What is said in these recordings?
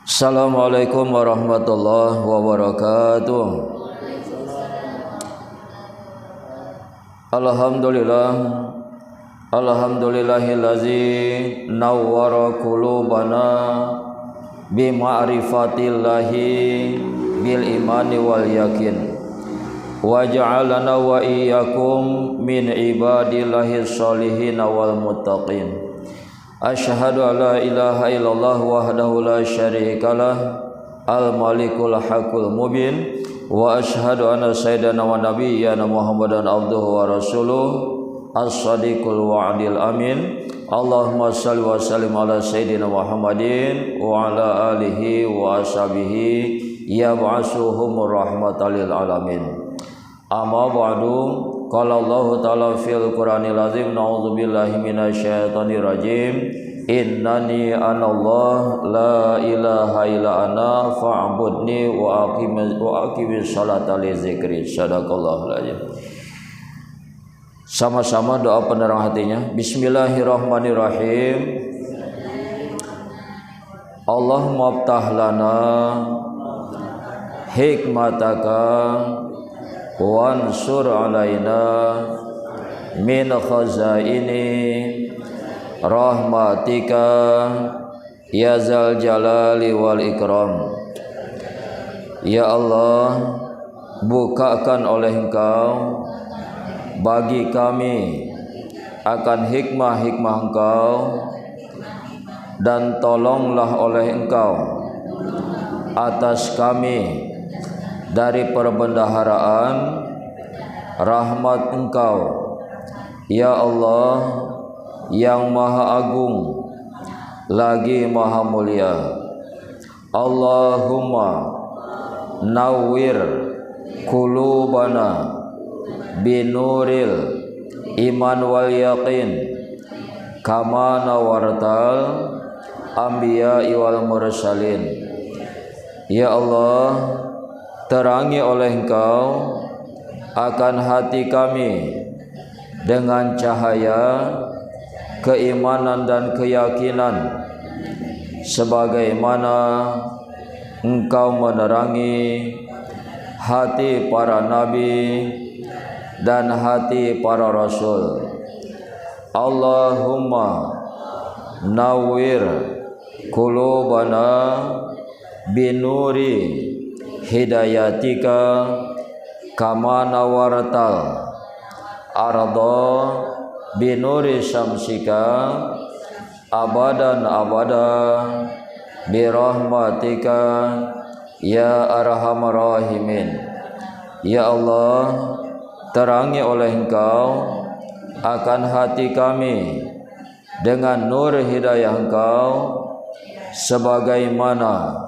Assalamualaikum warahmatullahi wabarakatuh. Alhamdulillah, alhamdulillahillazi nawwara qulubana bi ma'rifatillahi bil imani wal yakin wa ja'alana wa iyyakum min ibadillahi sholihin wal muttaqin. Asyhadu an la ilaha illallah wahdahu la syarikalah al-malikul haqqul mubin wa asyhadu anna sayyidana wa nabiyyana Muhammadan abduhu wa rasuluh as-sadiqul wa'dil amin. Allahumma shalli wa sallim ala sayyidina Muhammadin wa ala alihi wa ashabihi yab'asuhumur rahmatan lil alamin. Amma ba'du. Qala Allah ta'ala fil Qur'anil azim, na'udzubillahi minasyaitonir rajim. Innani anallah la ilaha illa ana fa'budni wa aqimis sholata li dzikri. Sadaqallahul azim. Sama-sama doa penerang hatinya. Bismillahirrahmanirrahim. Allahumma aftah lana hikmataka wansur alaina min khazaini rahmatika ya zal jalali wal ikram. Ya Allah, bukakan oleh Engkau bagi kami akan hikmah-hikmah Engkau, dan tolonglah oleh Engkau atas kami dari perbendaharaan rahmat Engkau, ya Allah, yang maha agung lagi maha mulia. Allahumma nawwir qulubana binuril iman wal yaqin kama nawartal anbiya wal mursalin. Ya Allah, terangi oleh Engkau akan hati kami dengan cahaya keimanan dan keyakinan sebagaimana Engkau menerangi hati para nabi dan hati para rasul. Allahumma nawwir qulubana binuri hidayatika kama nawartal arda binuri syamsika abadan abada birahmatika ya arhamar rahimin. Ya Allah, terangi oleh Engkau akan hati kami dengan nur hidayah Engkau sebagaimana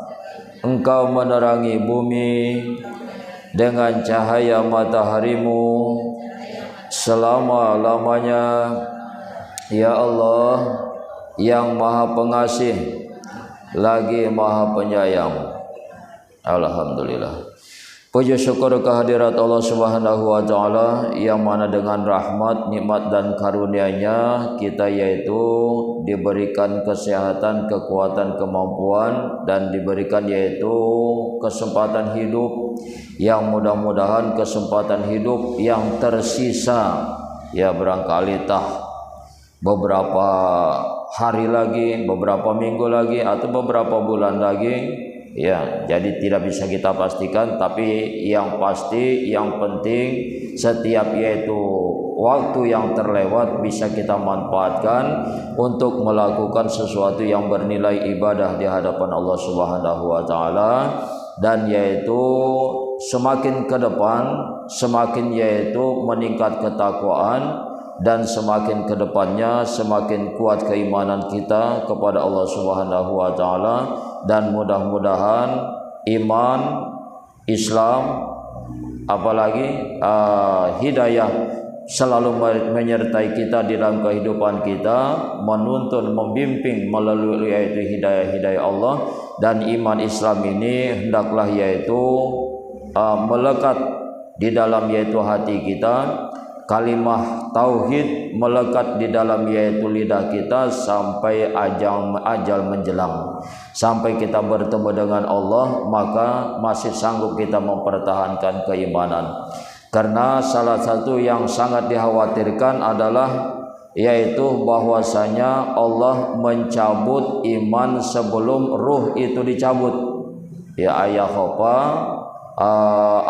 Engkau menerangi bumi dengan cahaya mataharimu selama-lamanya. Ya Allah, yang maha pengasih lagi maha penyayang. Alhamdulillah. Puji syukur kehadirat Allah Subhanahu wa taala yang mana dengan rahmat, nikmat dan karunia-Nya kita yaitu diberikan kesehatan, kekuatan, kemampuan, dan diberikan yaitu kesempatan hidup yang mudah-mudahan kesempatan hidup yang tersisa ya barangkali beberapa hari lagi, beberapa minggu lagi, atau beberapa bulan lagi. Ya, jadi tidak bisa kita pastikan, tapi yang pasti, yang penting setiap yaitu waktu yang terlewat bisa kita manfaatkan untuk melakukan sesuatu yang bernilai ibadah di hadapan Allah Subhanahu wa taala, dan yaitu semakin ke depan semakin yaitu meningkat ketakwaan, dan semakin ke depannya semakin kuat keimanan kita kepada Allah Subhanahu wa taala, dan mudah-mudahan iman, Islam, apalagi hidayah selalu menyertai kita di dalam kehidupan kita, menuntun, membimbing melalui yaitu hidayah-hidayah Allah, dan iman Islam ini hendaklah yaitu melekat di dalam yaitu hati kita, kalimah tauhid melekat di dalam yaitu lidah kita sampai ajal menjelang, sampai kita bertemu dengan Allah, maka masih sanggup kita mempertahankan keimanan. Karena salah satu yang sangat dikhawatirkan adalah yaitu bahwasanya Allah mencabut iman sebelum ruh itu dicabut. Ya ayat apa?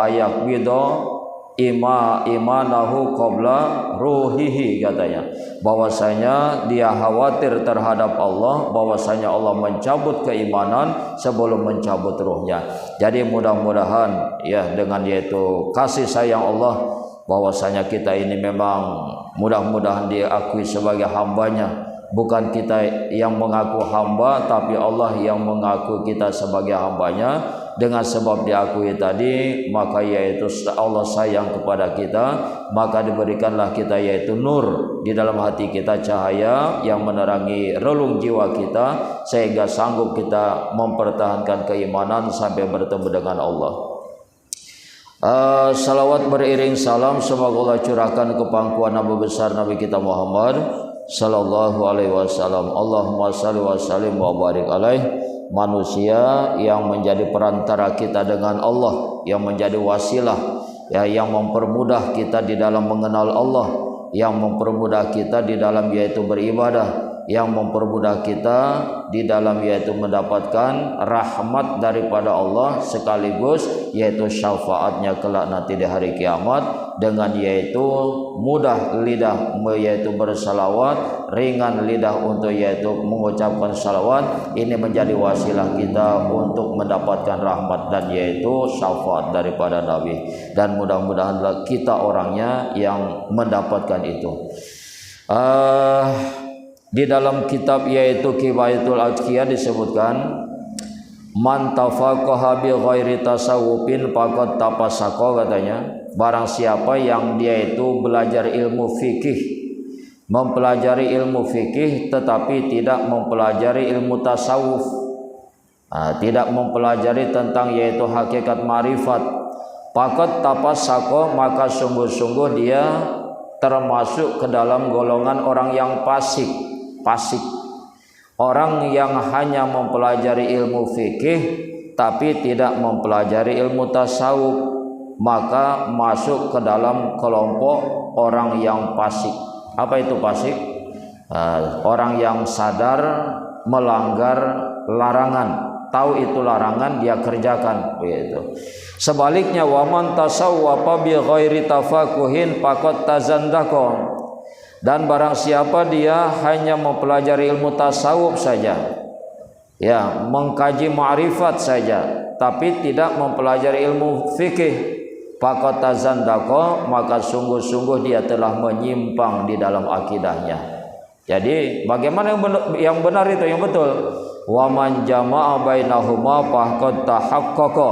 Ayat bido imanahu qabla ruhihi, katanya bahwasanya dia khawatir terhadap Allah, bahwasanya Allah mencabut keimanan sebelum mencabut ruhnya. Jadi mudah-mudahan ya dengan yaitu kasih sayang Allah, bahwasanya kita ini memang mudah-mudahan diakui sebagai hambanya. Bukan kita yang mengaku hamba, tapi Allah yang mengaku kita sebagai hambanya. Dengan sebab diakui tadi, maka yaitu Allah sayang kepada kita, maka diberikanlah kita yaitu nur di dalam hati kita, cahaya yang menerangi relung jiwa kita, sehingga sanggup kita mempertahankan keimanan sampai bertemu dengan Allah. Salawat beriring salam semoga Allah curahkan ke pangkuan Nabi besar Nabi kita Muhammad sallallahu alaihi wasallam. Allahumma shalli wa sallim wa barik alaihi. Manusia yang menjadi perantara kita dengan Allah, yang menjadi wasilah, ya, yang mempermudah kita di dalam mengenal Allah, yang mempermudah kita di dalam yaitu beribadah, yang mempermudah kita di dalam yaitu mendapatkan rahmat daripada Allah, sekaligus yaitu syafaatnya kelak nanti di hari kiamat, dengan yaitu mudah lidah yaitu bersalawat, ringan lidah untuk yaitu mengucapkan salawat. Ini menjadi wasilah kita untuk mendapatkan rahmat dan yaitu syafaat daripada Nabi, dan mudah-mudahan kita orangnya yang mendapatkan itu. Di dalam kitab yaitu Kifayatul Atqiyah disebutkan, man tafaqaha bi ghairi tasawufin faqad tafasaqa, katanya barang siapa yang dia itu belajar ilmu fikih, mempelajari ilmu fikih tetapi tidak mempelajari ilmu tasawuf, tidak mempelajari tentang yaitu hakikat marifat, faqad tafasaqa, maka sungguh-sungguh dia termasuk ke dalam golongan orang yang fasik. Orang yang hanya mempelajari ilmu fikih tapi tidak mempelajari ilmu tasawuf, maka masuk ke dalam kelompok orang yang fasik. Apa itu fasik? Orang yang sadar melanggar larangan, tahu itu larangan dia kerjakan, begitu. Sebaliknya, waman tasawwafa bi ghairi tafaquhin faqad tazandaqa, dan barang siapa dia hanya mempelajari ilmu tasawuf saja, ya, mengkaji ma'rifat saja, tapi tidak mempelajari ilmu fikih, faqad tazandaqa, maka sungguh-sungguh dia telah menyimpang di dalam akidahnya. Jadi bagaimana yang benar itu, yang betul? Wa man jama'a bainahuma faqad tahaqqaqa,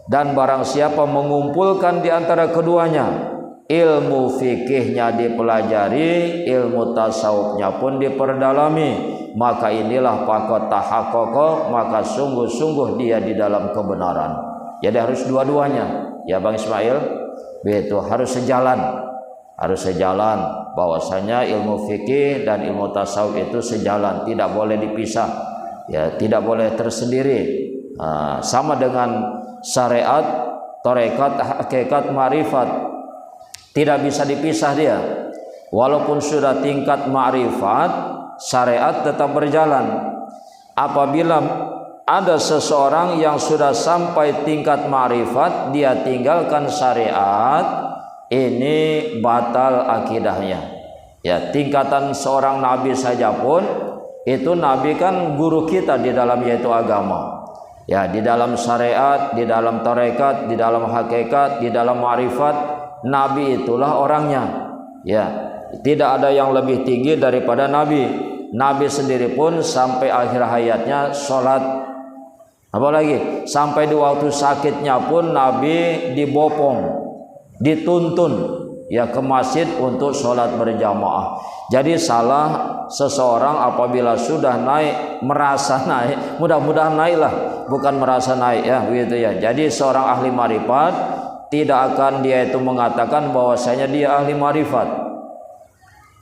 dan barang siapa mengumpulkan di antara keduanya, ilmu fikihnya dipelajari, ilmu tasawufnya pun diperdalami, maka inilah faqad tahaqqaqa, maka sungguh-sungguh dia di dalam kebenaran. Jadi harus dua-duanya, ya Bang Ismail, begitu, harus sejalan, bahwasanya ilmu fikih dan ilmu tasawuf itu sejalan, tidak boleh dipisah, ya, tidak boleh tersendiri. Sama dengan syariat, tarekat, hakikat, marifat, tidak bisa dipisah dia. Walaupun sudah tingkat ma'rifat, syariat tetap berjalan. Apabila ada seseorang yang sudah sampai tingkat ma'rifat, dia tinggalkan syariat, ini batal akidahnya. Ya, tingkatan seorang nabi saja pun, itu nabi kan guru kita di dalam yaitu agama. Ya, di dalam syariat, di dalam tarekat, di dalam hakikat, di dalam ma'rifat, Nabi itulah orangnya, ya, tidak ada yang lebih tinggi daripada Nabi. Nabi sendiri pun sampai akhir hayatnya sholat, apalagi sampai di waktu sakitnya pun Nabi dibopong, dituntun, ya, ke masjid untuk sholat berjamaah. Jadi salah seseorang apabila sudah naik, merasa naik, mudah-mudahan naiklah, bukan merasa naik, ya, begitu ya. Jadi seorang ahli marifat tidak akan dia itu mengatakan bahwasanya dia ahli ma'rifat.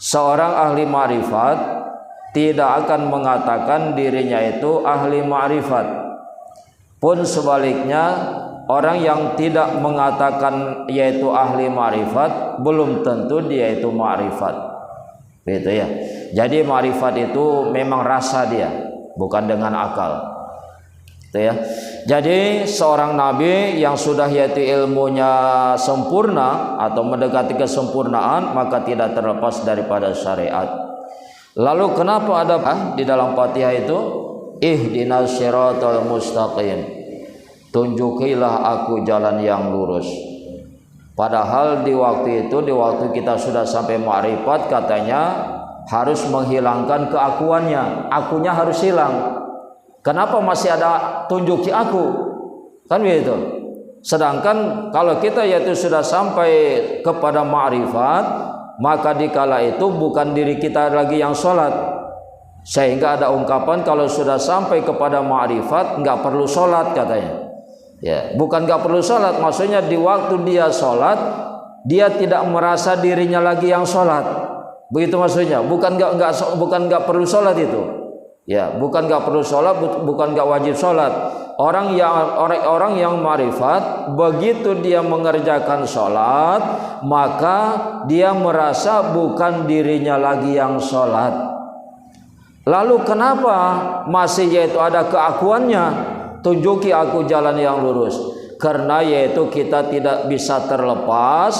Seorang ahli ma'rifat tidak akan mengatakan dirinya itu ahli ma'rifat. Pun sebaliknya, orang yang tidak mengatakan yaitu ahli ma'rifat belum tentu dia itu ma'rifat. Gitu ya. Jadi ma'rifat itu memang rasa dia, bukan dengan akal. Gitu ya. Jadi seorang nabi yang sudah yaitu ilmunya sempurna atau mendekati kesempurnaan, maka tidak terlepas daripada syariat. Lalu kenapa ada di dalam Fatihah itu ihdinas siratal mustaqim, tunjukilah aku jalan yang lurus. Padahal di waktu itu, di waktu kita sudah sampai ma'rifat, katanya harus menghilangkan keakuannya, akunya harus hilang. Kenapa masih ada tunjuki aku? Kan begitu. Sedangkan kalau kita yaitu sudah sampai kepada ma'rifat, maka dikala itu bukan diri kita lagi yang sholat. Sehingga ada ungkapan kalau sudah sampai kepada ma'rifat nggak perlu sholat katanya. Ya, bukan nggak perlu sholat, maksudnya di waktu dia sholat dia tidak merasa dirinya lagi yang sholat. Begitu maksudnya. Bukan nggak perlu sholat itu. Ya, bukan nggak perlu sholat, bukan nggak wajib sholat. Orang yang ma'rifat, begitu dia mengerjakan sholat, maka dia merasa bukan dirinya lagi yang sholat. Lalu kenapa masih yaitu ada keakuannya? Tunjuki aku jalan yang lurus. Karena yaitu kita tidak bisa terlepas,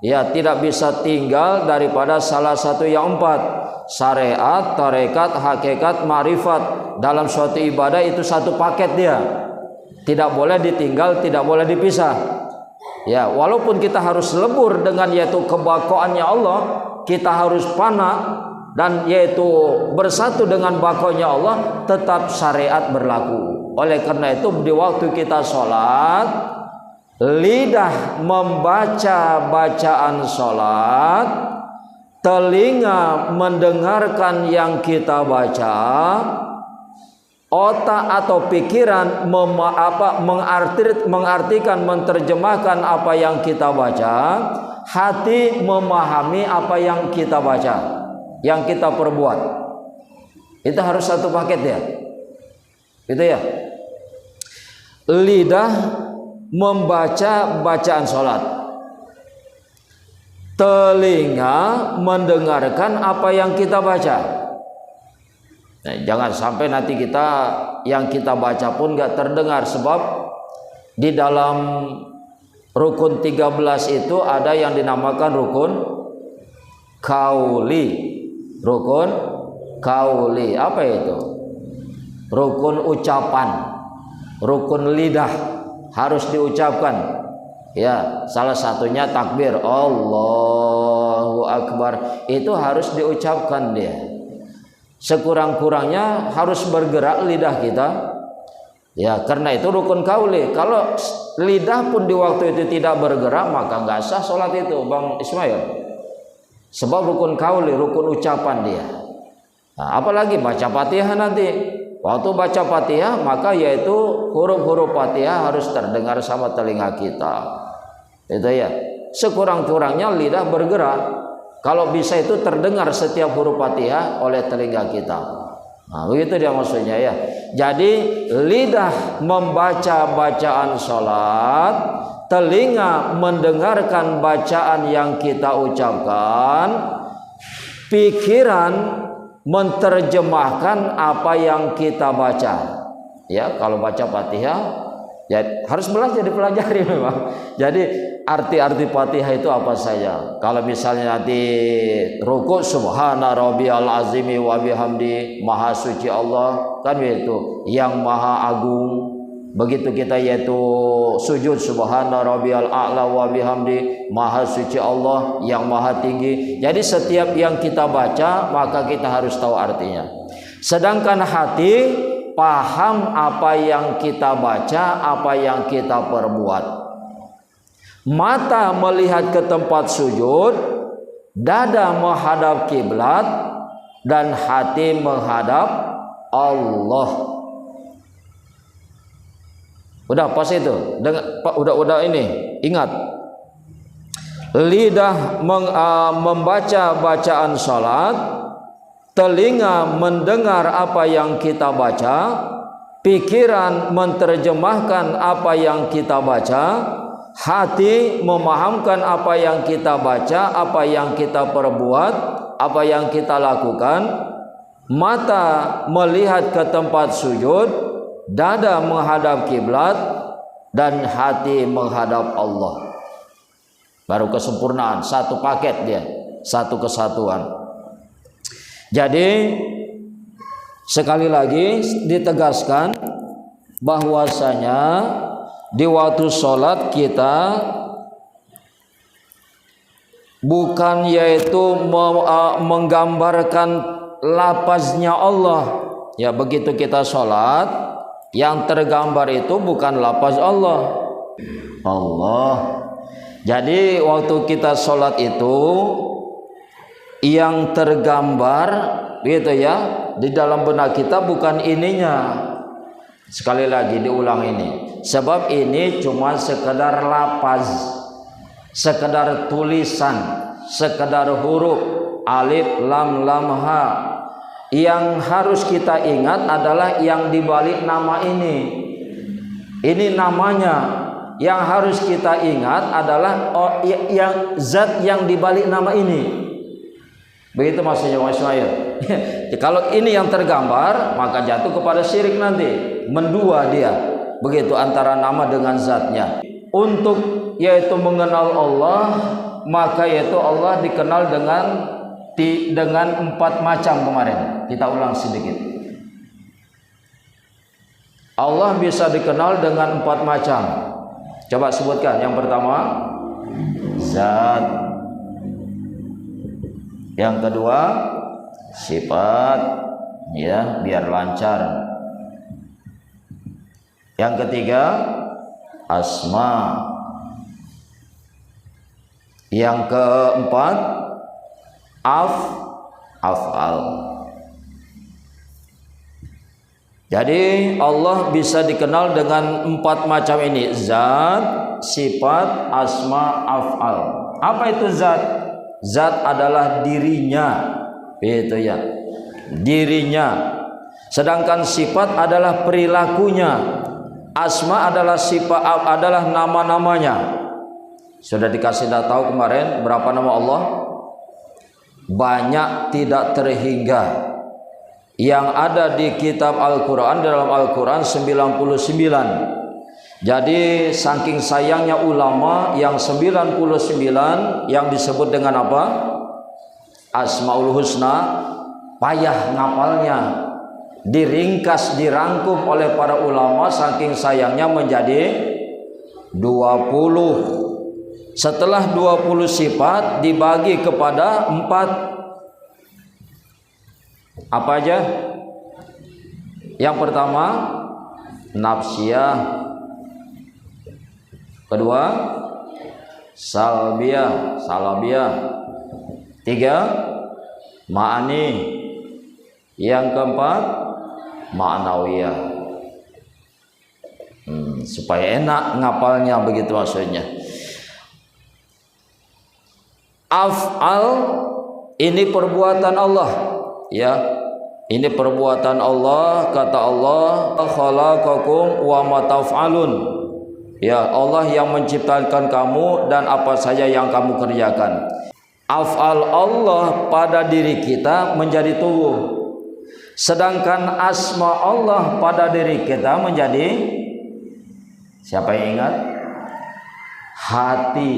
ya tidak bisa tinggal daripada salah satu yang empat. Syariat, tarekat, hakikat, ma'rifat. Dalam suatu ibadah itu satu paket dia. Tidak boleh ditinggal, tidak boleh dipisah. Ya, walaupun kita harus lebur dengan yaitu kebakoannya Allah, kita harus fana dan yaitu bersatu dengan bakonya Allah, tetap syariat berlaku. Oleh karena itu di waktu kita sholat, lidah membaca bacaan sholat, telinga mendengarkan yang kita baca, otak atau pikiran mengartikan, menerjemahkan apa yang kita baca, hati memahami apa yang kita baca, yang kita perbuat. Itu harus satu paket ya. Gitu ya. Lidah membaca bacaan sholat, telinga mendengarkan apa yang kita baca. Nah, jangan sampai nanti yang kita baca pun gak terdengar. Sebab di dalam rukun 13 itu ada yang dinamakan rukun kauli. Rukun kauli, apa itu? Rukun ucapan, rukun lidah harus diucapkan. Ya, salah satunya takbir Allahu Akbar, itu harus diucapkan dia. Sekurang-kurangnya harus bergerak lidah kita. Ya, karena itu rukun kauli. Kalau lidah pun di waktu itu tidak bergerak, maka nggak sah sholat itu, Bang Ismail. Sebab rukun kauli, rukun ucapan dia. Nah, apalagi baca Fatihah nanti. Waktu baca Fatihah, maka yaitu huruf-huruf Fatihah harus terdengar sama telinga kita. Itu ya. Sekurang-kurangnya lidah bergerak. Kalau bisa itu terdengar setiap huruf Fatihah oleh telinga kita. Nah, begitu dia maksudnya ya. Jadi lidah membaca bacaan sholat, telinga mendengarkan bacaan yang kita ucapkan, pikiran menerjemahkan apa yang kita baca. Ya, kalau baca Fatihah ya harus belajar, dipelajari memang. Jadi arti-arti Fatihah itu apa saja. Kalau misalnya nanti rukuk subhana rabbiyal azimi wa bihamdi, maha suci Allah, kan itu yang maha agung. Begitu kita yaitu sujud subhana rabbiyal a'la wa bihamdi, maha suci Allah yang maha tinggi. Jadi setiap yang kita baca maka kita harus tahu artinya. Sedangkan hati paham apa yang kita baca, apa yang kita perbuat. Mata melihat ke tempat sujud, dada menghadap kiblat, dan hati menghadap Allah. Udah pas itu. Udah ini. Ingat. Lidah membaca bacaan salat, telinga mendengar apa yang kita baca, pikiran menerjemahkan apa yang kita baca, hati memahamkan apa yang kita baca, apa yang kita perbuat, apa yang kita lakukan, mata melihat ke tempat sujud, dada menghadap kiblat, dan hati menghadap Allah. Baru kesempurnaan, satu paket dia, satu kesatuan. Jadi sekali lagi ditegaskan bahwasanya di waktu sholat kita bukan yaitu menggambarkan lafaznya Allah. Ya, begitu kita sholat, yang tergambar itu bukan lafaz Allah. Allah. Jadi waktu kita sholat itu yang tergambar gitu ya di dalam benak kita bukan ininya. Sekali lagi diulang ini, sebab ini cuma sekedar lafaz, sekedar tulisan, sekedar huruf alif lam lam ha. Yang harus kita ingat adalah yang dibalik nama ini. Ini namanya. Yang harus kita ingat adalah yang zat yang dibalik nama ini. Begitu maksudnya Mas Ismail. Kalau ini yang tergambar, maka jatuh kepada syirik nanti. Mendua dia. Begitu antara nama dengan zatnya. Untuk yaitu mengenal Allah, maka yaitu Allah dikenal dengan 4 macam kemarin. Kita ulang sedikit. Allah bisa dikenal dengan 4 macam. Coba sebutkan. Yang pertama, zat. Yang kedua, sifat, ya, biar lancar. Yang ketiga, asma. Yang keempat, af'al. Jadi Allah bisa dikenal dengan 4 macam ini, zat, sifat, asma, af'al. Apa itu zat? Zat adalah dirinya, itu ya, dirinya. Sedangkan sifat adalah perilakunya, asma adalah sifat, adalah nama-namanya. Sudah dikasih tahu kemarin berapa nama Allah? Banyak tidak terhingga. Yang ada di kitab Al-Quran, dalam Al-Quran 99. Jadi saking sayangnya ulama, yang 99 yang disebut dengan apa? Asmaul Husna, payah ngapalnya. Diringkas, dirangkum oleh para ulama, saking sayangnya menjadi 20. Setelah 20 sifat dibagi kepada 4. Apa aja? Yang pertama, nafsiyah. Kedua, salbiyah, salabiyah. 3, ma'ani. Yang keempat, ma'nawiyah. Supaya enak ngapalnya, begitu maksudnya. Af'al ini perbuatan Allah, ya. Ini perbuatan Allah, kata Allah, khalaqakum wa ma taf'alun. Ya, Allah yang menciptakan kamu dan apa saja yang kamu kerjakan. Af'al Allah pada diri kita menjadi tubuh. Sedangkan asma Allah pada diri kita menjadi, siapa yang ingat? Hati.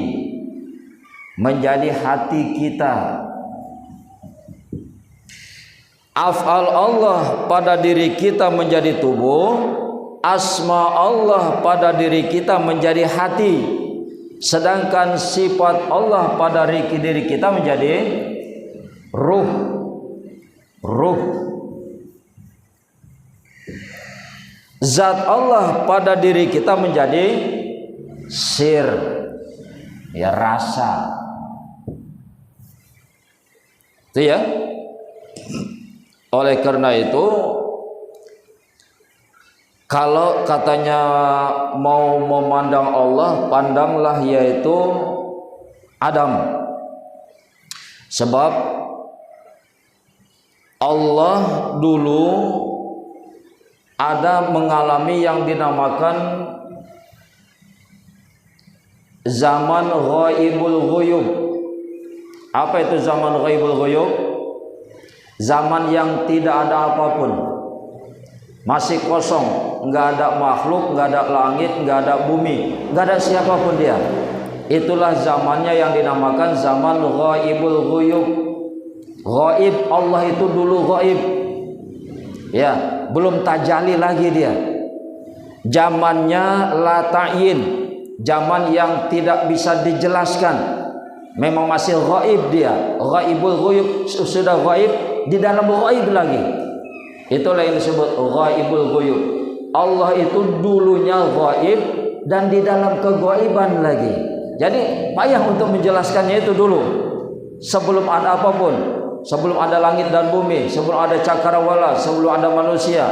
Menjadi hati kita. Af'al Allah pada diri kita menjadi tubuh, asma Allah pada diri kita menjadi hati, sedangkan sifat Allah pada diri kita menjadi ruh. Zat Allah pada diri kita menjadi sir, ya, rasa. Itu ya. Oleh karena itu, Kalau katanya mau memandang Allah, pandanglah yaitu Adam. Sebab Allah dulu ada mengalami yang dinamakan zaman ghaibul ghuyub. Apa itu zaman ghaibul ghuyub? Zaman yang tidak ada apapun, masih kosong, nggak ada makhluk, nggak ada langit, nggak ada bumi, nggak ada siapapun dia. Itulah zamannya yang dinamakan zaman ghaibul ghuyub. Ghaib, Allah itu dulu ghaib, ya, belum tajalli lagi dia. Zamannya la ta'yin, zaman yang tidak bisa dijelaskan, memang masih ghaib dia. Ghaibul ghuyub, sudah ghaib di dalam ghaib lagi. Itulah yang disebut ghaibul ghuyub. Allah itu dulunya ghaib dan di dalam keghaiban lagi. Jadi payah untuk menjelaskannya itu dulu. Sebelum ada apapun, sebelum ada langit dan bumi, sebelum ada cakrawala, sebelum ada manusia,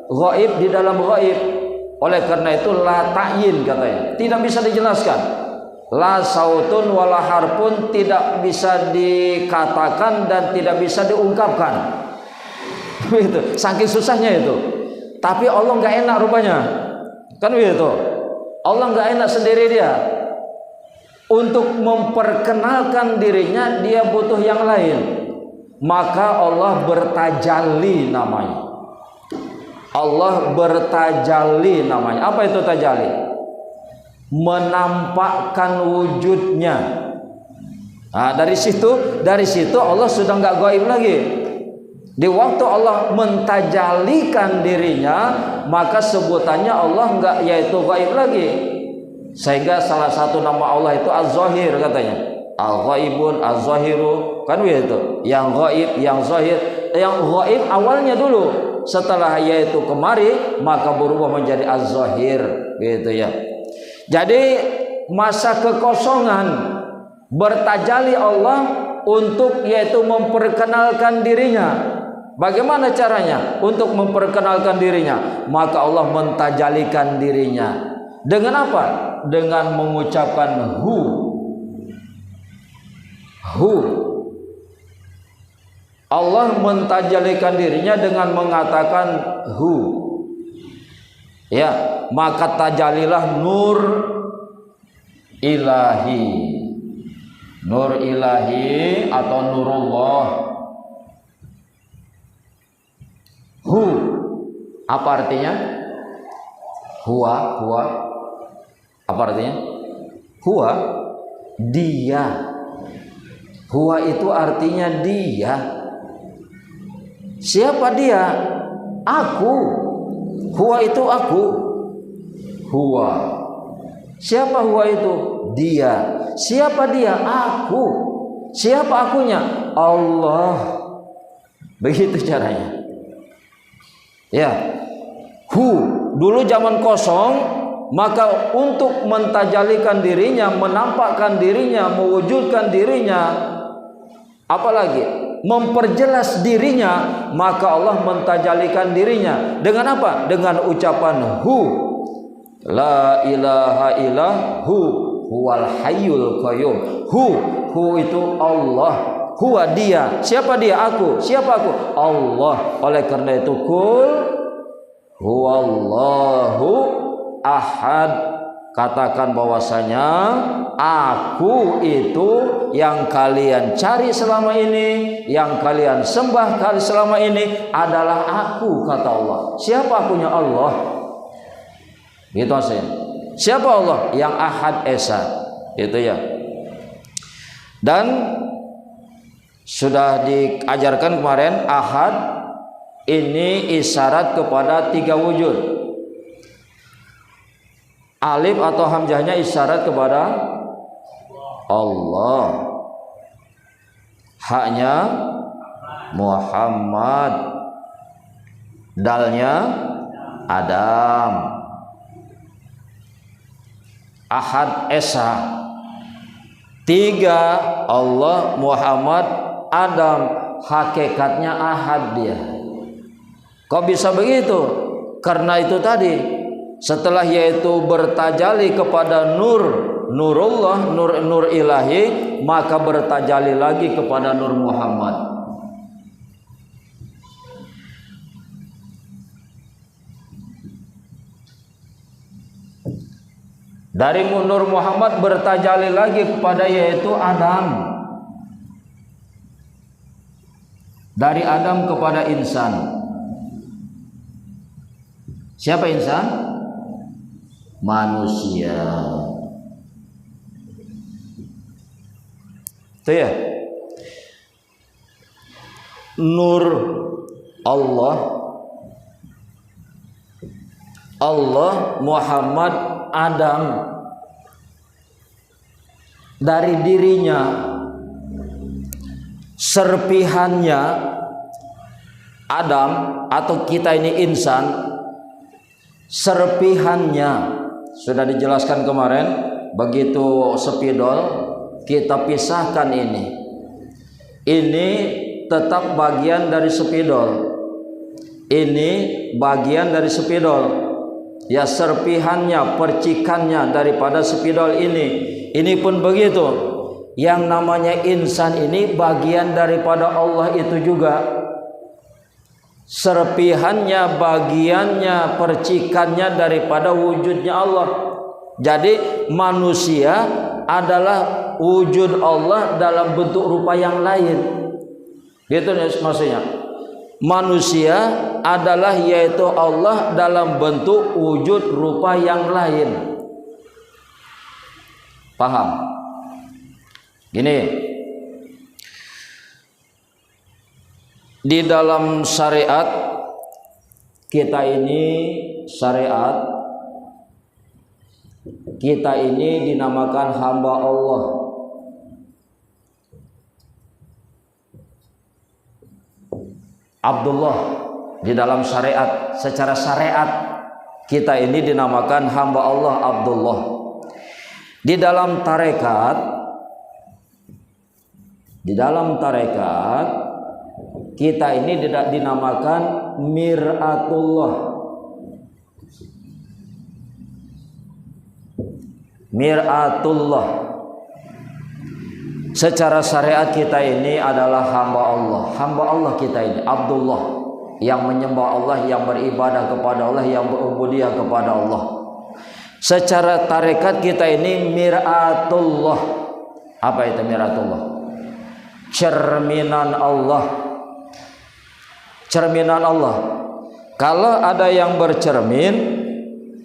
ghaib di dalam ghaib. Oleh karena itu la ta'yin katanya, tidak bisa dijelaskan. La sautun wala harpun, tidak bisa dikatakan dan tidak bisa diungkapkan. Begitu, saking susahnya itu. Tapi Allah nggak enak rupanya, kan begitu. Allah nggak enak sendiri dia. Untuk memperkenalkan dirinya dia butuh yang lain. Maka Allah bertajalli namanya. Allah bertajalli namanya. Apa itu tajalli? Menampakkan wujudnya. Nah, dari situ Allah sudah nggak gaib lagi. Di waktu Allah mentajalikan dirinya, maka sebutannya Allah nggak yaitu gaib lagi. Sehingga salah satu nama Allah itu Az-Zahir katanya. Al-Ghaibun, Az-Zahiru, kan begitu. Yang gaib, yang zahir. Yang gaib awalnya dulu, setelah yaitu kemari maka berubah menjadi Az-Zahir, gitu ya. Jadi masa kekosongan bertajalli Allah untuk yaitu memperkenalkan dirinya. Bagaimana caranya untuk memperkenalkan dirinya? Maka Allah mentajalikan dirinya. Dengan apa? Dengan mengucapkan hu. Hu. Allah mentajalikan dirinya dengan mengatakan hu. Ya, maka tajalilah nur ilahi. Nur ilahi atau nurullah. Hu, apa artinya? Huwa. Apa artinya? Huwa, dia. Huwa itu artinya dia. Siapa dia? Aku. Huwa itu aku. Huwa. Siapa huwa itu? Dia. Siapa dia? Aku. Siapa akunya? Allah. Begitu caranya. Ya, dulu zaman kosong, maka untuk mentajalikan dirinya, menampakkan dirinya, mewujudkan dirinya, apalagi memperjelas dirinya, maka Allah mentajalikan dirinya dengan apa? Dengan ucapan hu, la ilaha illahu huwal hayyul qayyum. Hu itu Allah. Huwa dia. Siapa dia? Aku. Siapa aku? Allah. Oleh karena itu kul huwallahu ahad. Katakan bahwasanya aku itu yang kalian cari selama ini, yang kalian sembah kali selama ini adalah aku, kata Allah. Siapa akunya? Allah. Gitu sih. Siapa Allah? Yang ahad esa. Itu ya. Dan sudah diajarkan kemarin, ahad ini isyarat kepada 3 wujud. Alif atau hamzahnya isyarat kepada Allah. Haknya Muhammad. Dalnya Adam. Ahad esa. 3 Allah, Muhammad, Adam. Hakikatnya ahad dia. Kok bisa begitu? Karena itu tadi, setelah yaitu bertajalli kepada nurullah, nur ilahi, maka bertajalli lagi kepada nur Muhammad. Dari nur Muhammad bertajalli lagi kepada yaitu Adam. Dari Adam kepada insan. Siapa insan? Manusia. Itu ya. Nur Allah, Muhammad, Adam. Dari dirinya, serpihannya Adam atau kita ini insan, serpihannya sudah dijelaskan kemarin. Begitu spidol kita pisahkan ini tetap bagian dari spidol, ini bagian dari spidol ya, serpihannya, percikannya daripada spidol ini pun begitu. Yang namanya insan ini bagian daripada Allah itu juga, serpihannya, bagiannya, percikannya daripada wujudnya Allah. Jadi manusia adalah wujud Allah dalam bentuk rupa yang lain. Gitu maksudnya. Manusia adalah yaitu Allah dalam bentuk wujud rupa yang lain. Paham? Gini, di dalam syariat kita ini dinamakan hamba Allah. Abdullah di dalam syariat, secara syariat kita ini dinamakan hamba Allah, Abdullah. Di dalam tarekat kita ini dinamakan Miratullah. Miratullah. Secara syariat kita ini adalah hamba Allah. Hamba Allah kita ini Abdullah, yang menyembah Allah, yang beribadah kepada Allah, yang berubudiyah kepada Allah. Secara tarekat kita ini Miratullah. Apa itu Miratullah? Cerminan Allah. Cerminan Allah. Kalau ada yang bercermin,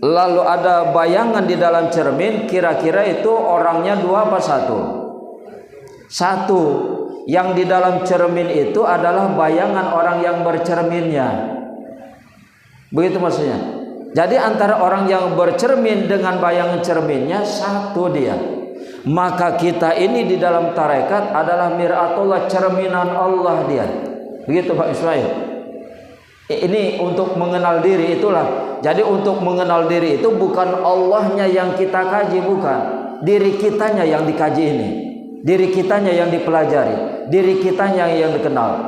lalu ada bayangan di dalam cermin, kira-kira itu orangnya dua apa satu? Satu. Yang di dalam cermin itu adalah bayangan orang yang bercerminnya. Begitu maksudnya. Jadi antara orang yang bercermin dengan bayangan cerminnya satu dia. Maka kita ini di dalam tarekat adalah Miratullah, cerminan Allah dia. Begitu Pak Ismail. Ini untuk mengenal diri itulah. Jadi untuk mengenal diri itu bukan Allahnya yang kita kaji, bukan. Diri kitanya yang dikaji ini. Diri kitanya yang dipelajari. Diri kitanya yang dikenal.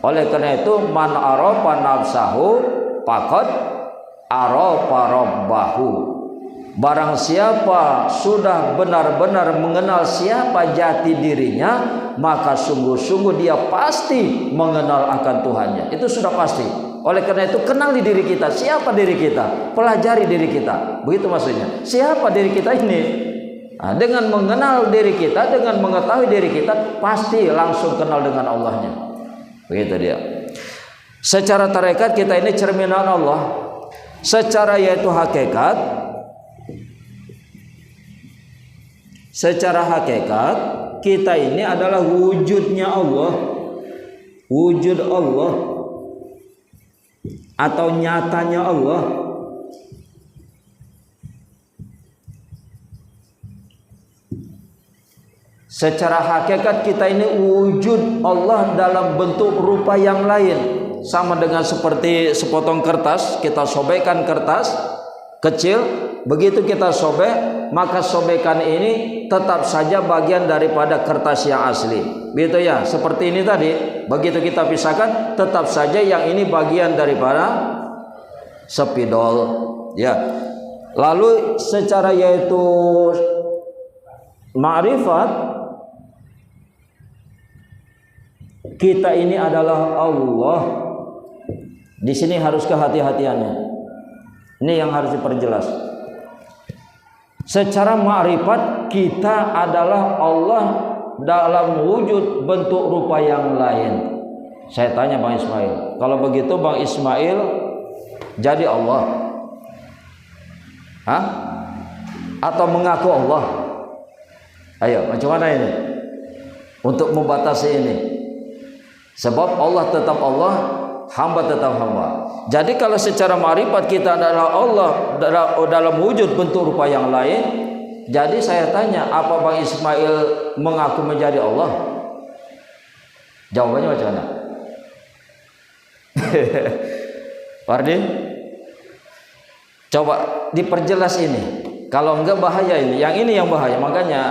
Oleh karena itu man arafa nafsahu faqad arafa rabbahu. Barang siapa sudah benar-benar mengenal siapa jati dirinya, maka sungguh-sungguh dia pasti mengenal akan Tuhannya. Itu sudah pasti. Oleh karena itu kenali diri kita. Siapa diri kita? Pelajari diri kita. Begitu maksudnya. Siapa diri kita ini? Nah, dengan mengenal diri kita, dengan mengetahui diri kita, pasti langsung kenal dengan Allahnya. Begitu dia. Secara tarekat kita ini cerminan Allah. Secara yaitu hakikat, secara hakikat kita ini adalah wujudnya Allah. Wujud Allah atau nyatanya Allah. Secara hakikat kita ini wujud Allah dalam bentuk rupa yang lain. Sama dengan seperti sepotong kertas, kita sobekkan kertas kecil, begitu kita sobek, maka sobekan ini tetap saja bagian daripada kertas yang asli. Begitu ya, seperti ini tadi. Begitu kita pisahkan, tetap saja yang ini bagian daripada spidol, ya. Lalu secara yaitu ma'rifat, kita ini adalah Allah. Di sini harus kehati-hatiannya. Ini yang harus diperjelas. Secara ma'rifat kita adalah Allah dalam wujud bentuk rupa yang lain. Saya tanya Bang Ismail, kalau begitu Bang Ismail jadi Allah? Hah? Atau mengaku Allah? Ayo, macam mana ini? Untuk membatasi ini. Sebab Allah tetap Allah, hamba tetap hamba. Jadi kalau secara ma'rifat kita adalah Allah dalam wujud bentuk rupa yang lain, jadi saya tanya, apa Bang Ismail mengaku menjadi Allah? Jawabannya macam mana? Pardon? Coba diperjelas ini. Kalau enggak bahaya ini. Yang ini yang bahaya. Makanya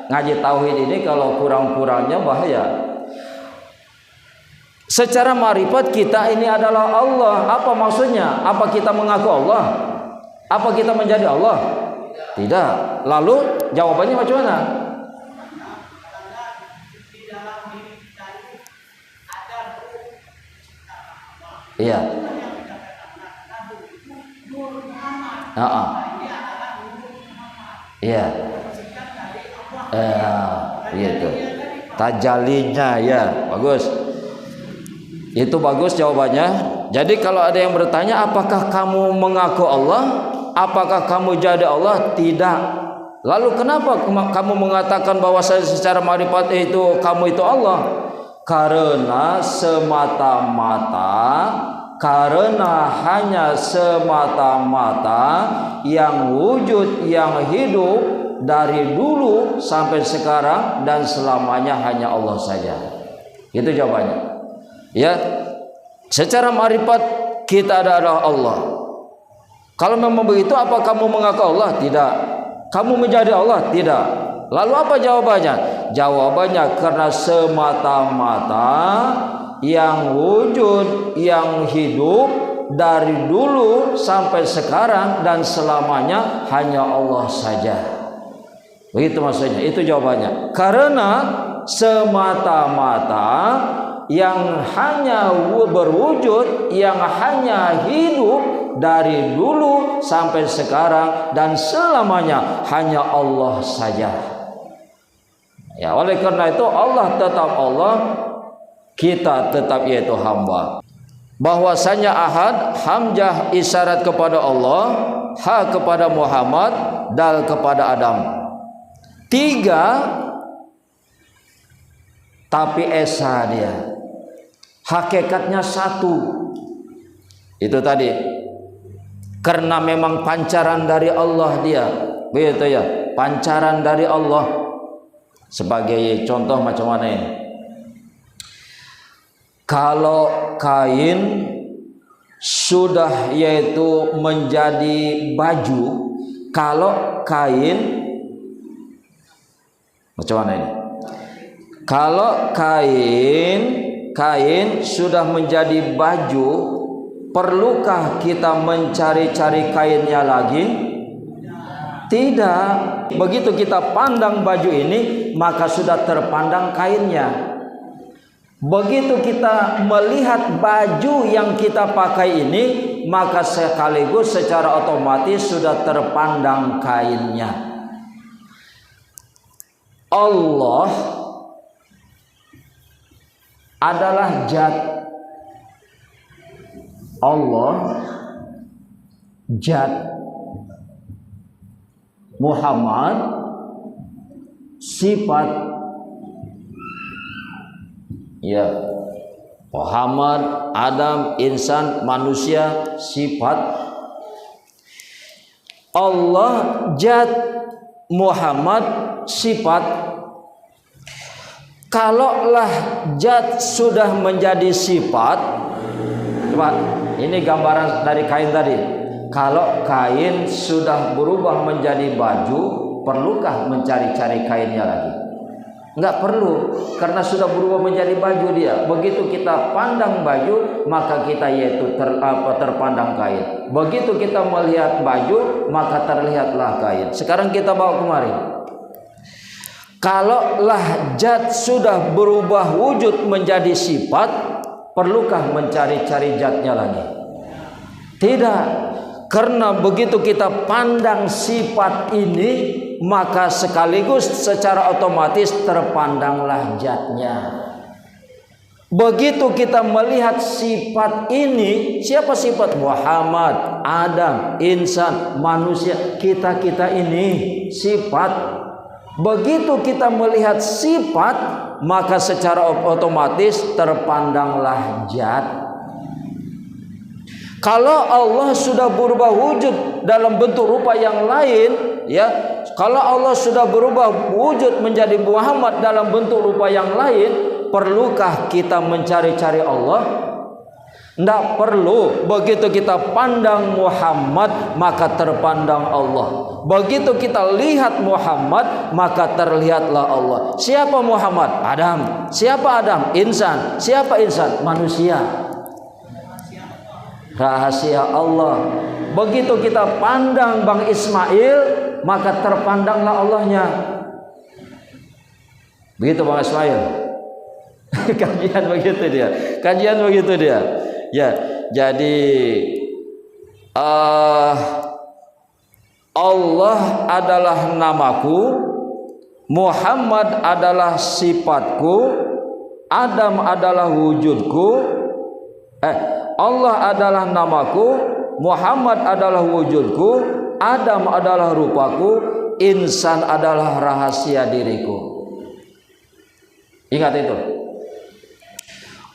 ngaji tauhid ini kalau kurang-kurangnya bahaya. Secara ma'rifat kita ini adalah Allah. Apa maksudnya? Apa kita mengaku Allah? Apa kita menjadi Allah? Tidak. Lalu jawabannya macam mana? Iya. Iya. Gitu. Tajalinya ya, bagus. Itu bagus jawabannya. Jadi kalau ada yang bertanya, apakah kamu mengaku Allah? Apakah kamu jadi Allah? Tidak. Lalu kenapa kamu mengatakan bahwa secara ma'rifat itu kamu itu Allah? Karena hanya semata-mata yang wujud, yang hidup dari dulu sampai sekarang dan selamanya hanya Allah saja. Itu jawabannya. Ya, secara ma'rifat kita adalah Allah. Kalau memang begitu, apa kamu mengaku Allah? Tidak. Kamu menjadi Allah? Tidak. Lalu apa jawabannya? Jawabannya karena semata-mata yang wujud, yang hidup dari dulu sampai sekarang dan selamanya hanya Allah saja. Begitu maksudnya, itu jawabannya. Karena semata-mata yang hanya berwujud, yang hanya hidup dari dulu sampai sekarang dan selamanya hanya Allah saja. Ya, oleh karena itu Allah tetap Allah, kita tetap yaitu hamba. Bahwasanya ahad, hamzah isyarat kepada Allah, ha kepada Muhammad, dal kepada Adam. 3 tapi esa dia. Hakikatnya 1. Itu tadi. Karena memang pancaran dari Allah dia. Begitu ya, pancaran dari Allah. Sebagai contoh macam mana ini? Kalau kain sudah yaitu menjadi baju, kalau kain macam mana ini? Kalau kain sudah menjadi baju, perlukah kita mencari-cari kainnya lagi? Tidak. Begitu kita pandang baju ini, maka sudah terpandang kainnya. Begitu kita melihat baju yang kita pakai ini, maka sekaligus secara otomatis sudah terpandang kainnya. Allah adalah zat. Allah zat. Muhammad sifat. Ya, Muhammad, Adam, insan, manusia, sifat. Allah zat, Muhammad sifat. Kalaulah zat sudah menjadi sifat, coba ini gambaran dari kain tadi. Kalau kain sudah berubah menjadi baju, perlukah mencari-cari kainnya lagi? Enggak perlu, karena sudah berubah menjadi baju dia. Begitu kita pandang baju, maka kita yaitu terpandang kain. Begitu kita melihat baju, maka terlihatlah kain. Sekarang kita bawa kemari. Kalau zat sudah berubah wujud menjadi sifat, perlukah mencari-cari zatnya lagi? Tidak. Karena begitu kita pandang sifat ini, maka sekaligus secara otomatis terpandanglah zatnya. Begitu kita melihat sifat ini, siapa sifat? Muhammad, Adam, insan, manusia, kita ini sifat. Begitu kita melihat sifat, maka secara otomatis terpandanglah zat. Kalau Allah sudah berubah wujud dalam bentuk rupa yang lain, ya, kalau Allah sudah berubah wujud menjadi Muhammad dalam bentuk rupa yang lain, perlukah kita mencari-cari Allah? Tidak perlu. Begitu kita pandang Muhammad, maka terpandang Allah. Begitu kita lihat Muhammad, maka terlihatlah Allah. Siapa Muhammad? Adam. Siapa Adam? Insan. Siapa insan? Manusia. Rahasia Allah. Begitu kita pandang Bang Ismail, maka terpandanglah Allahnya. Begitu Bang Ismail. Kajian begitu dia. Kajian begitu dia. Ya, jadi Allah adalah namaku, Muhammad adalah sifatku, Adam adalah wujudku. Allah adalah namaku, Muhammad adalah wujudku, Adam adalah rupaku, insan adalah rahasia diriku. Ingat itu.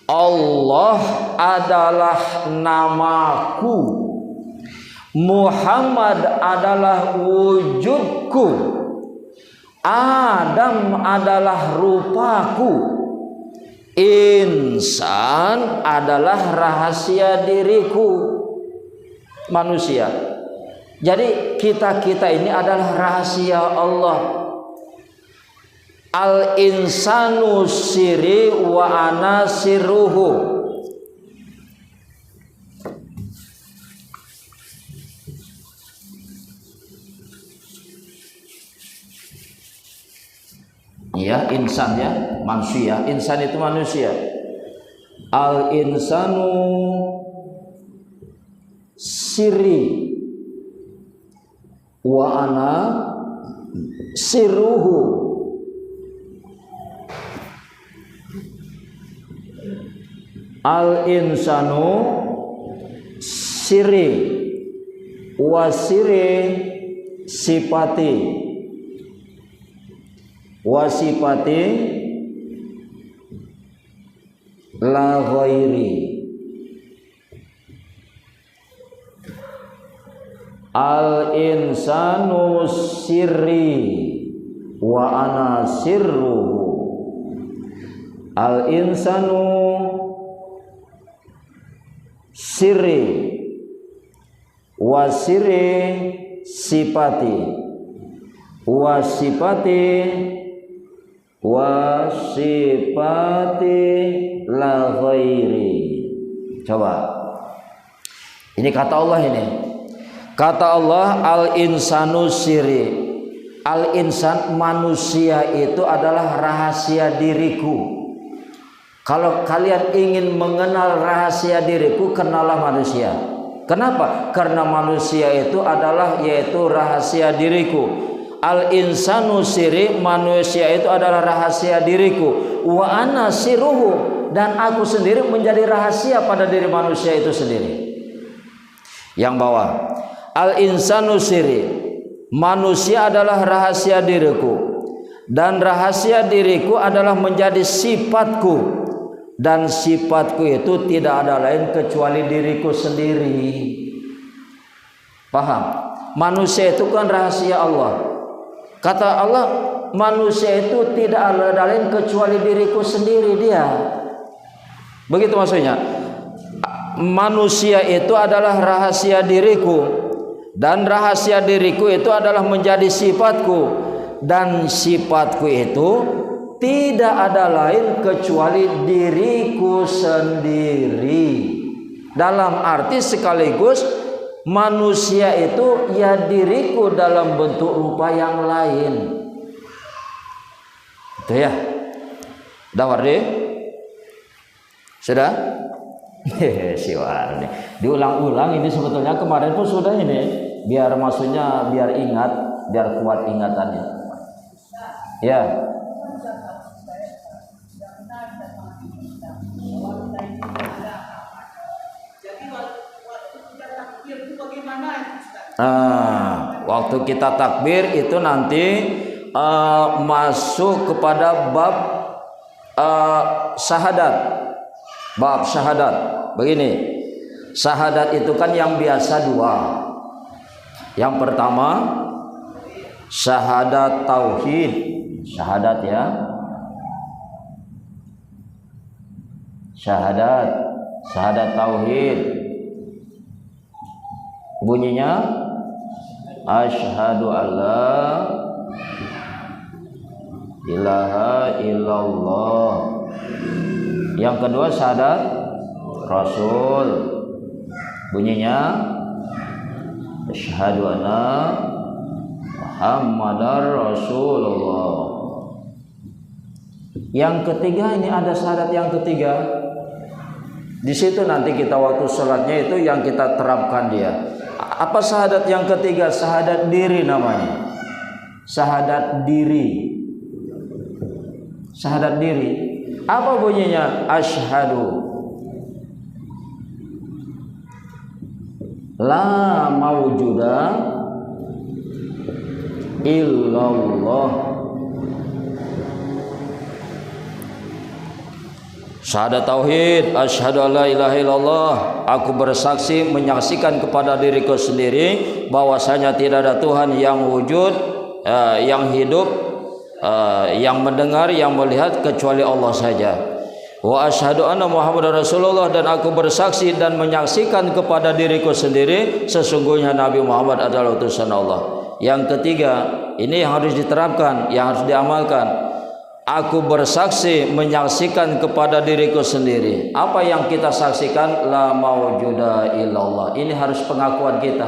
Allah adalah namaku, Muhammad adalah wujudku, Adam adalah rupaku, insan adalah rahasia diriku, manusia. Jadi kita ini adalah rahasia Allah. Al insanu siri wa ana sirruhu. Ya, insan ya, manusia. Insan itu manusia. Al insanu siri wa ana sirruhu. Al insanu siri wa siri sifati wa sifati la ghairi. Al insanu sirri wa ana sirruhu. Al insanu sirri wa sirri sifati wa sifati wa sifati la ghairi. Coba. Ini kata Allah ini. Kata Allah al insanu sirri. Al insan manusia itu adalah rahasia diriku. Kalau kalian ingin mengenal rahasia diriku, kenallah manusia. Kenapa? Karena manusia itu adalah yaitu rahasia diriku. Al insanu siri, manusia itu adalah rahasia diriku. Wa ana siruhu, dan aku sendiri menjadi rahasia pada diri manusia itu sendiri. Yang bawah. Al insanu siri, manusia adalah rahasia diriku, dan rahasia diriku adalah menjadi sifatku. Dan sifatku itu tidak ada lain kecuali diriku sendiri. Paham? Manusia itu kan rahasia Allah. Kata Allah, manusia itu tidak ada lain kecuali diriku sendiri dia. Begitu maksudnya. Manusia itu adalah rahasia diriku, dan rahasia diriku itu adalah menjadi sifatku, dan sifatku itu tidak ada lain kecuali diriku sendiri. Dalam arti sekaligus manusia itu ya diriku dalam bentuk rupa yang lain. Itu ya. Dawar deh. Sudah? Si Wardi. Diulang-ulang ini sebetulnya kemarin pun sudah ini. Biar maksudnya biar ingat, biar kuat ingatannya. Ya. Waktu kita takbir itu nanti masuk kepada bab syahadat. Bab syahadat. Begini. Syahadat itu kan yang biasa dua. Yang pertama syahadat tauhid. Syahadat ya. Syahadat tauhid. Bunyinya asyhadu alla ilaha illallah. Yang kedua syahadat rasul. Bunyinya asyhadu anna Muhammadar Rasulullah. Yang ketiga ini ada syahadat yang ketiga. Di situ nanti kita waktu sholatnya itu yang kita terapkan dia. Apa syahadat yang ketiga? Syahadat diri namanya. Syahadat diri. Syahadat diri. Apa bunyinya? Asyhadu la mawjuda illallah. Syahadat tauhid, asyhadu alla ilaha illallah, aku bersaksi menyaksikan kepada diriku sendiri bahwasanya tidak ada Tuhan yang wujud, yang hidup, yang mendengar, yang melihat kecuali Allah saja. Wa asyhadu anna Muhammadar Rasulullah, dan aku bersaksi dan menyaksikan kepada diriku sendiri sesungguhnya Nabi Muhammad adalah utusan Allah. Yang ketiga, ini yang harus diterapkan, yang harus diamalkan. Aku bersaksi menyaksikan kepada diriku sendiri. Apa yang kita saksikan? La mawjuda illallah. Ini harus pengakuan kita.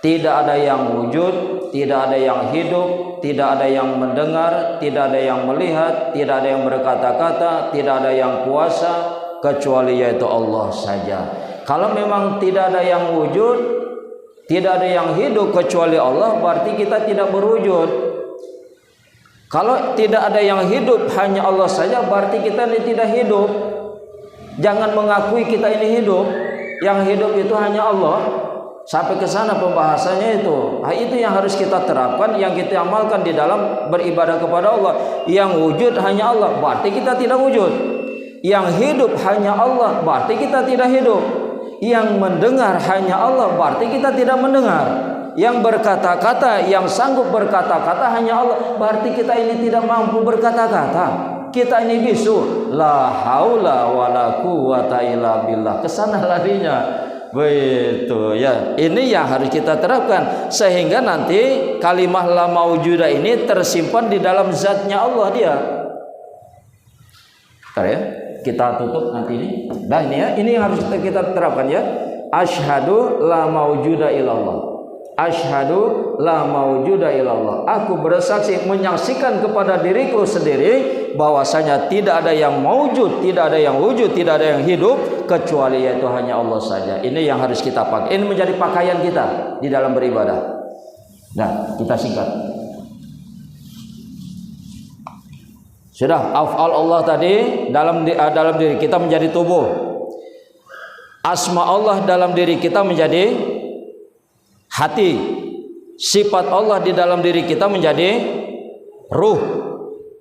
Tidak ada yang wujud, tidak ada yang hidup, tidak ada yang mendengar, tidak ada yang melihat, tidak ada yang berkata-kata, tidak ada yang kuasa kecuali yaitu Allah saja. Kalau memang tidak ada yang wujud, tidak ada yang hidup kecuali Allah, berarti kita tidak berwujud. Kalau tidak ada yang hidup, hanya Allah saja, berarti kita ini tidak hidup. Jangan mengakui kita ini hidup. Yang hidup itu hanya Allah. Sampai ke sana pembahasannya itu. Itu yang harus kita terapkan, yang kita amalkan di dalam beribadah kepada Allah. Yang wujud hanya Allah, berarti kita tidak wujud. Yang hidup hanya Allah, berarti kita tidak hidup. Yang mendengar hanya Allah, berarti kita tidak mendengar. Yang berkata-kata, yang sanggup berkata-kata hanya Allah, berarti kita ini tidak mampu berkata-kata. Kita ini bisu. La haula wala quwata illa billah. Kesana larinya. Begitu ya. Ini yang harus kita terapkan sehingga nanti kalimah la maujuda ini tersimpan di dalam zatnya Allah dia. Bentar ya. Kita tutup nanti ini. Nah ini ya, ini yang harus kita terapkan ya. Asyhadu la maujuda illallah. Asyhadu la maujuda illallah. Aku bersaksi menyaksikan kepada diriku sendiri bahwasanya tidak ada yang maujud, tidak ada yang wujud, tidak ada yang hidup kecuali yaitu hanya Allah saja. Ini yang harus kita pakai. Ini menjadi pakaian kita di dalam beribadah. Nah, kita singkat. Sudah af'al Allah tadi dalam diri kita menjadi tubuh. Asma Allah dalam diri kita menjadi hati. Sifat Allah di dalam diri kita menjadi ruh.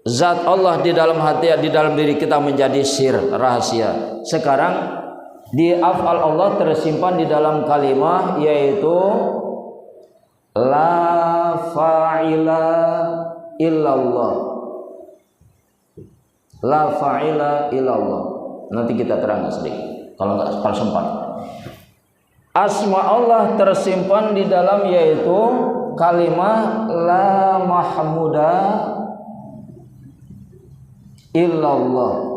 Zat Allah di dalam hati, di dalam diri kita menjadi sir, rahasia. Sekarang di af'al Allah tersimpan di dalam kalimah yaitu la fa'ila illallah. La fa'ila illallah. Nanti kita terangkan sedikit kalau sempat. Asma Allah tersimpan di dalam yaitu kalimah la mahmuda illallah.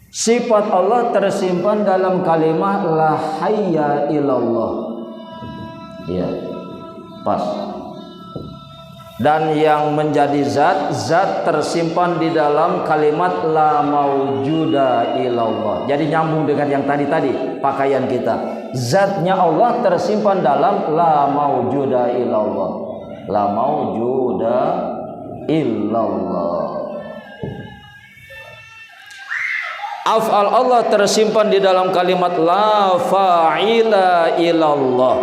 Sifat Allah tersimpan dalam kalimat la hayya illallah. Ya, pas. Dan yang menjadi zat tersimpan di dalam kalimat la maujuda illallah. Jadi nyambung dengan yang tadi pakaian kita. Zatnya Allah tersimpan dalam la maujuda illallah. La maujuda illallah. Af'al Allah tersimpan di dalam kalimat la fa'ila illallah.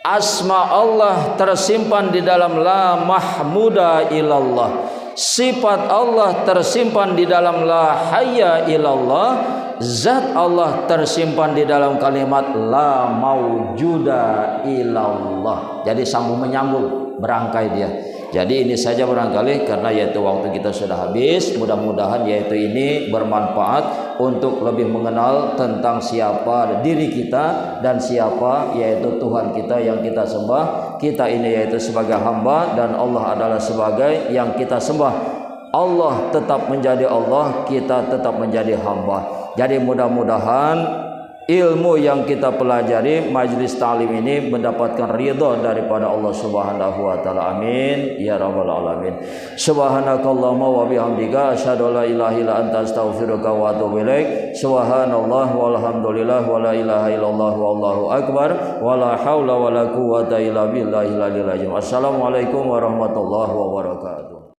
Asma Allah tersimpan di dalam la mahmuda illallah. Sifat Allah tersimpan di dalam la hayya illallah. Zat Allah tersimpan di dalam kalimat la maujuda illallah. Jadi sambung menyambung, berangkai dia. Jadi ini saja barangkali karena yaitu waktu kita sudah habis. Mudah-mudahan yaitu ini bermanfaat untuk lebih mengenal tentang siapa diri kita dan siapa yaitu Tuhan kita yang kita sembah. Kita ini yaitu sebagai hamba dan Allah adalah sebagai yang kita sembah. Allah tetap menjadi Allah, kita tetap menjadi hamba. Jadi mudah-mudahan ilmu yang kita pelajari majlis ta'lim ini mendapatkan ridha daripada Allah Subhanahu wa taala. Amin ya rabbal alamin. Subhanakallahumma wa bihamdika asyhadu an la ilaha illa anta astaghfiruka wa atubu ilaik. Subhanallah walhamdulillah wa la ilaha illallah wallahu akbar wa la haula wa la quwwata illa billahil aliyyil azim. Assalamualaikum warahmatullahi wabarakatuh.